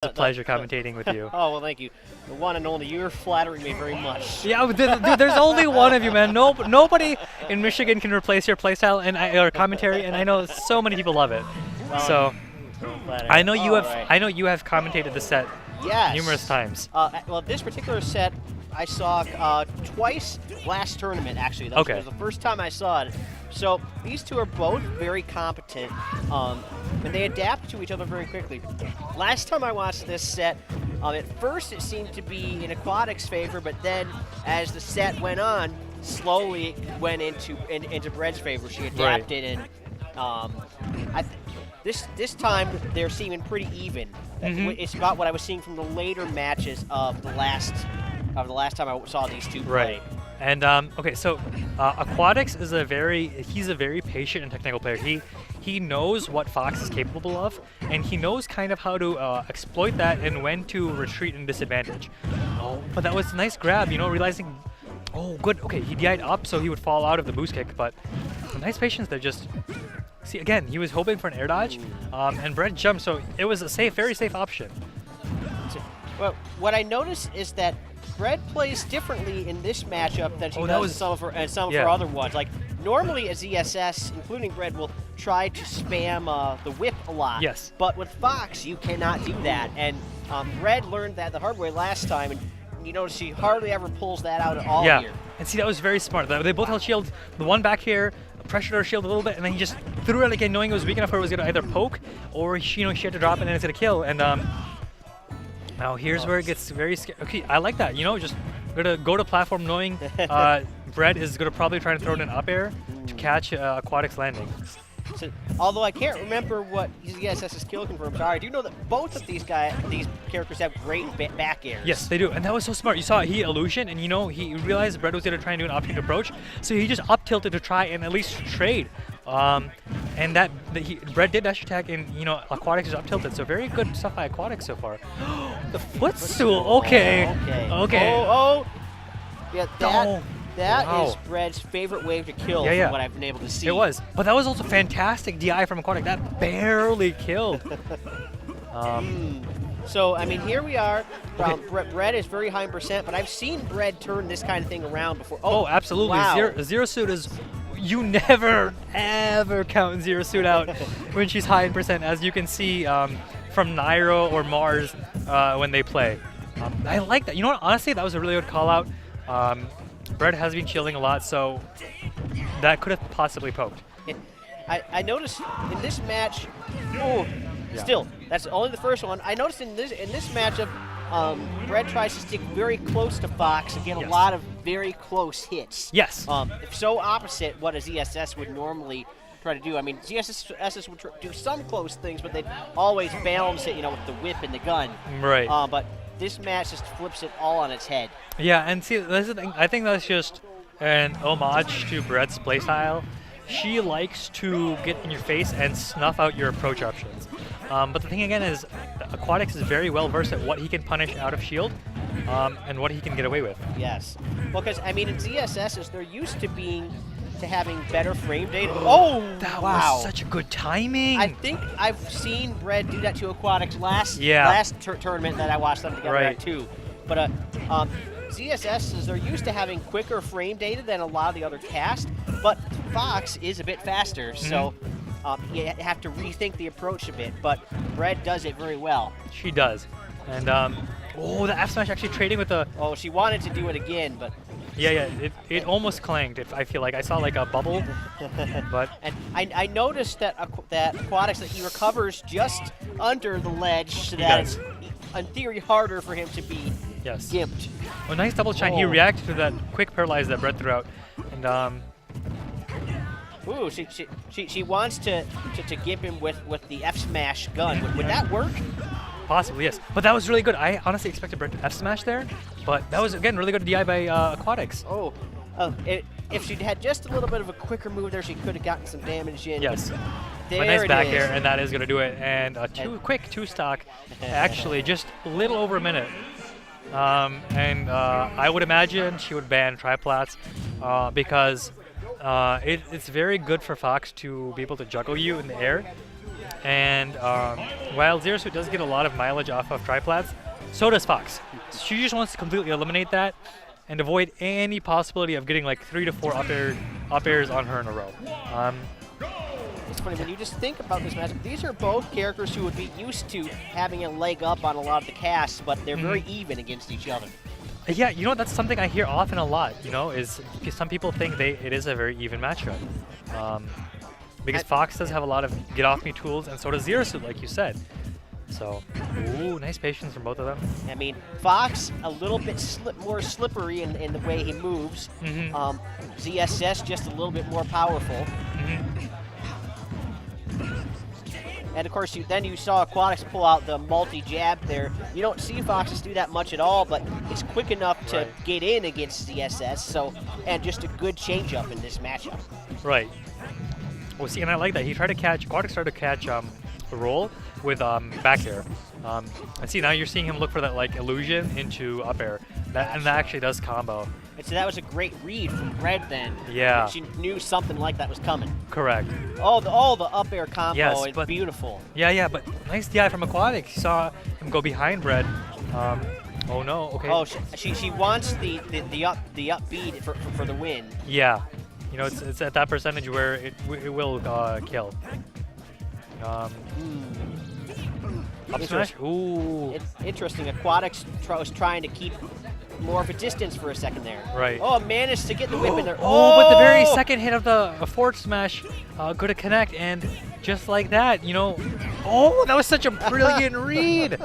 It's a pleasure commentating with you. Oh, well, thank you. The one and only. You're flattering me very much. Yeah, dude, there's only one of you, man. Nobody in Michigan can replace your playstyle and or commentary, and I know so many people love it. Well, So I know you have. right. I know you have commentated the set numerous times. Well, this particular set I saw twice last tournament, actually. That was the first time I saw it. So these two are both very competent, and they adapt to each other very quickly. Last time I watched this set, at first it seemed to be in Aquatics' favor, but then as the set went on, slowly it went into Bread's favor. She adapted, and this time they're seeming pretty even. It's about what I was seeing from the later matches of the last time I saw these two play. Right. And okay, so Aquatics is he's a very patient and technical player. He knows what Fox is capable of, and he knows kind of how to exploit that and when to retreat and disadvantage. Oh, but that was a nice grab, realizing, oh, good, okay, he DI'd up so he would fall out of the boost kick, but some nice patience there. Just see, again, he was hoping for an air dodge, and Brett jumped, so it was a very safe option. Well, what I noticed is that Bread plays differently in this matchup than she does in some of her other ones. Like, normally a ZSS, including Bread, will try to spam the whip a lot. Yes. But with Fox, you cannot do that. And Bread learned that the hard way last time, and you notice she hardly ever pulls that out at all here. And see, that was very smart. They both held shield. The one back here pressured her shield a little bit, and then he just threw it again, knowing it was weak enough for it was going to either poke or she had to drop it and then it's going to kill. And now here's where it gets very scary. Okay, I like that. Just gonna go to platform knowing Bread is gonna probably try to throw in an up air to catch Aquatics landing. So, although I can't remember what ZSS's kill confirms are, I do know that both of these characters have great back airs. Yes, they do, and that was so smart. You saw he illusion, and he realized Bread was gonna try and do an option approach, so he just up tilted to try and at least trade. And Bread did dash attack, and Aquatics is up tilted, so very good stuff by Aquatics so far. The footstool, okay. Yeah, that is Bread's favorite wave to kill from what I've been able to see. It was, but that was also fantastic DI from Aquatic. That barely killed. So, I mean, here we are. Bread is very high in percent, but I've seen Bread turn this kind of thing around before. Oh, absolutely. Wow. Zero Suit is... You never, ever count Zero Suit out when she's high in percent, as you can see from Nairo or Mars when they play. I like that. You know what? Honestly, that was a really good call-out. Bread has been shielding a lot, so that could have possibly poked. I noticed in this match... Still, that's only the first one. I noticed in this matchup, Bread tries to stick very close to Fox and get a lot of very close hits. Yes. So opposite what a ZSS would normally try to do. I mean, ZSS would do some close things, but they'd always balance it, with the whip and the gun. Right. But this match just flips it all on its head. Yeah, and see, that's the thing. I think that's just an homage to Brett's playstyle. She likes to get in your face and snuff out your approach options. But the thing again is, Aquatics is very well versed at what he can punish out of shield and what he can get away with. Yes. Well, because, I mean, in ZSSs, they're used to having better frame data. Oh, that was such a good timing. I think I've seen Bread do that to Aquatics last tournament that I watched them together at too. But ZSSs, they're used to having quicker frame data than a lot of the other cast, but Fox is a bit faster, so you have to rethink the approach a bit, but Bread does it very well. She does. And, the F smash actually trading with the... Oh, she wanted to do it again, but... Yeah, it almost clanged, I feel like. I saw like a bubble, but... And I noticed that Aquatics, that he recovers just under the ledge, so that it's, in theory, harder for him to be gimped. Oh, nice double shine. He reacted to that quick paralyze that Brett threw out. And, ooh, she wants to gimp him with the F smash gun. Would that work? Possibly, yes. But that was really good. I honestly expected Brett to F smash there, but that was, again, really good DI by Aquatics. If she'd had just a little bit of a quicker move there, she could have gotten some damage in. Yes. There a nice back is. air, and that is going to do it. And a quick two-stock, actually, just a little over a minute. I would imagine she would ban triplats because it's very good for Fox to be able to juggle you in the air. And while Zero Suit does get a lot of mileage off of triplats, so does Fox. She just wants to completely eliminate that and avoid any possibility of getting like 3 to 4 up airs on her in a row. It's funny, when you just think about this matchup, these are both characters who would be used to having a leg up on a lot of the casts, but they're very even against each other. Yeah, you know, that's something I hear often a lot, you know, is some people think it is a very even matchup. Because Fox does have a lot of get-off-me tools, and so does Zero Suit, like you said. So, ooh, nice patience from both of them. I mean, Fox, a little bit more slippery in the way he moves. ZSS, just a little bit more powerful. And of course, then you saw Aquatics pull out the multi-jab there. You don't see Foxes do that much at all, but it's quick enough to get in against ZSS. So, and just a good change-up in this matchup. Right. Well, see, and I like that. He tried to catch, Aquatics tried to catch a roll with back air. And see, now you're seeing him look for that like illusion into up air. And that actually does combo. And so that was a great read from Red then. Yeah. She knew something like that was coming. Correct. Oh, the up air combo is beautiful. Yeah, but nice DI from Aquatics. You saw him go behind Red. Oh no, okay. Oh, she wants the upbeat for the win. Yeah. You know, it's at that percentage where it will kill. Up smash? Ooh. It's interesting. Aquatics was trying to keep more of a distance for a second there. Right. Oh, managed to get the whip in there. Oh, but the very second hit of the forward smash go to connect, and just like that, you know. Oh, that was such a brilliant read.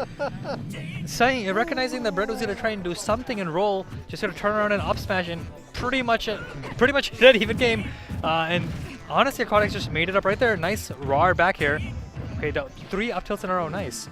Recognizing that Brett was going to try and do something and roll, just going to turn around and up smash, and pretty much a dead even game. And honestly, Aquatics just made it up right there. Nice raw back here. Okay, 3 up tilts in a row. Nice.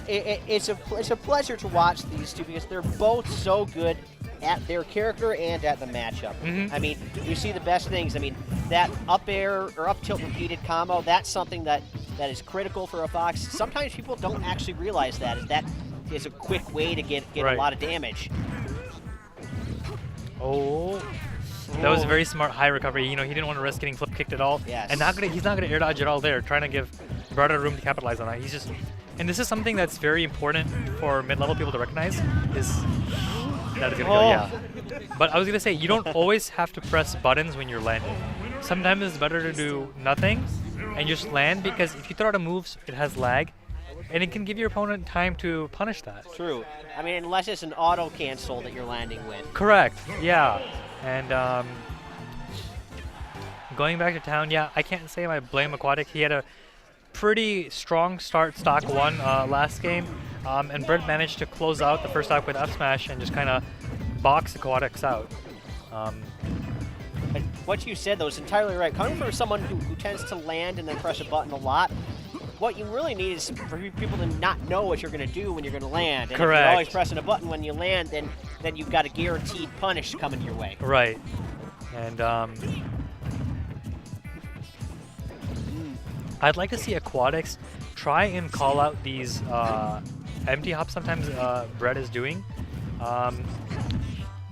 It's a pleasure to watch these two because they're both so good at their character and at the matchup. I mean, you see the best things. I mean, that up air or up tilt repeated combo, that's something that is critical for a Fox. Sometimes people don't actually realize that is a quick way to get a lot of damage. Oh. That was a very smart high recovery. You know, he didn't want to risk getting flip kicked at all. Yes. And he's not gonna air dodge at all there, trying to give Brother room to capitalize on that. He's just, and this is something that's very important for mid-level people to recognize, is that is gonna go, yeah. But I was gonna say, you don't always have to press buttons when you're landing. Sometimes it's better to do nothing and just land, because if you throw out a move, it has lag, and it can give your opponent time to punish that. True. I mean, unless it's an auto cancel that you're landing with. Correct. Yeah. And going back to town, yeah, I can't say I blame Aquatic. He had a pretty strong start, stock 1 last game, and Brett managed to close out the first stock with F smash and just kind of box Aquatics out. But what you said, though, is entirely right. Coming from someone who tends to land and then press a button a lot, what you really need is for people to not know what you're going to do when you're going to land. And correct. If you're always pressing a button when you land, then you've got a guaranteed punish coming your way. Right. And I'd like to see Aquatics try and call out these empty hops sometimes Brett is doing.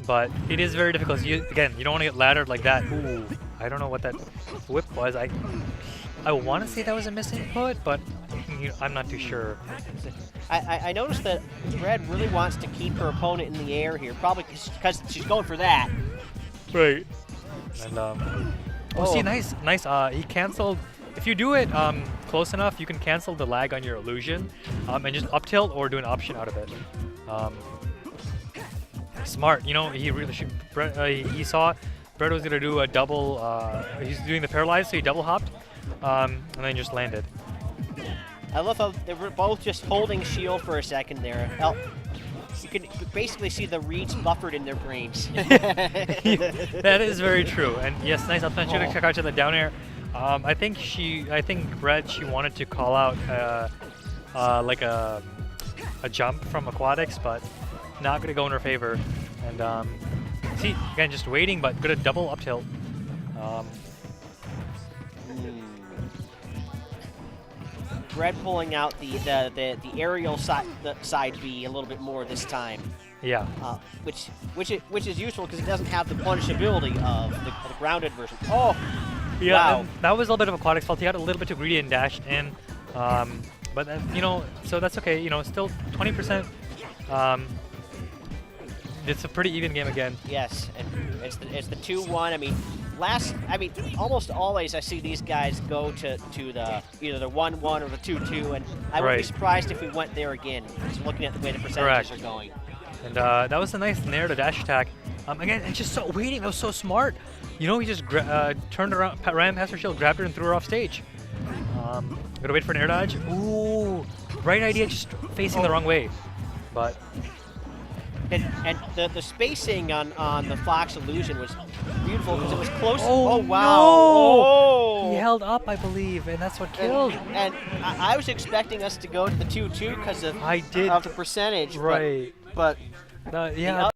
But it is very difficult. Again, you don't want to get laddered like that. Ooh, I don't know what that whip was. I want to say that was a misinput, but I'm not too sure. I noticed that Red really wants to keep her opponent in the air here, probably because she's going for that. Right. And see, nice. He canceled. If you do it close enough, you can cancel the lag on your illusion, and just up tilt or do an option out of it. Smart. You know, he really should. He saw Brett was gonna do a double. He's doing the paralyze, so he double hopped. And then just landed. I love how they were both just holding shield for a second there. You can basically see the reads buffered in their brains. That is very true. And yes, nice up smash. Should have checked out to the down air. I think Red, she wanted to call out like a jump from Aquatics, but not gonna go in her favor. And see, again, just waiting, but good at double up tilt. Red pulling out the aerial side B a little bit more this time. Yeah. Which is useful because it doesn't have the punishability of the grounded version. Oh, Yeah, Wow. and that was a little bit of Aquatics' fault. He got a little bit too greedy and dashed in. But you know, so that's okay. You know, still 20%. It's a pretty even game again. Yes, and it's the 2-1. I mean, almost always I see these guys go to the either the 1-1 or the 2-2, and I wouldn't be surprised if we went there again. Just looking at the way the percentages are going. And that was a nice nair to dash attack. Again, it's just so waiting. That was so smart. You know, he just turned around, ran past her shield, grabbed her, and threw her off stage. Gotta wait for an air dodge. Ooh, right idea, just facing the wrong way. But and the spacing on the Fox illusion was beautiful because it was close. Oh, wow! No. Oh. He held up, I believe, and that's what killed. And I was expecting us to go to the 2-2 because of the percentage. Right. But Yeah.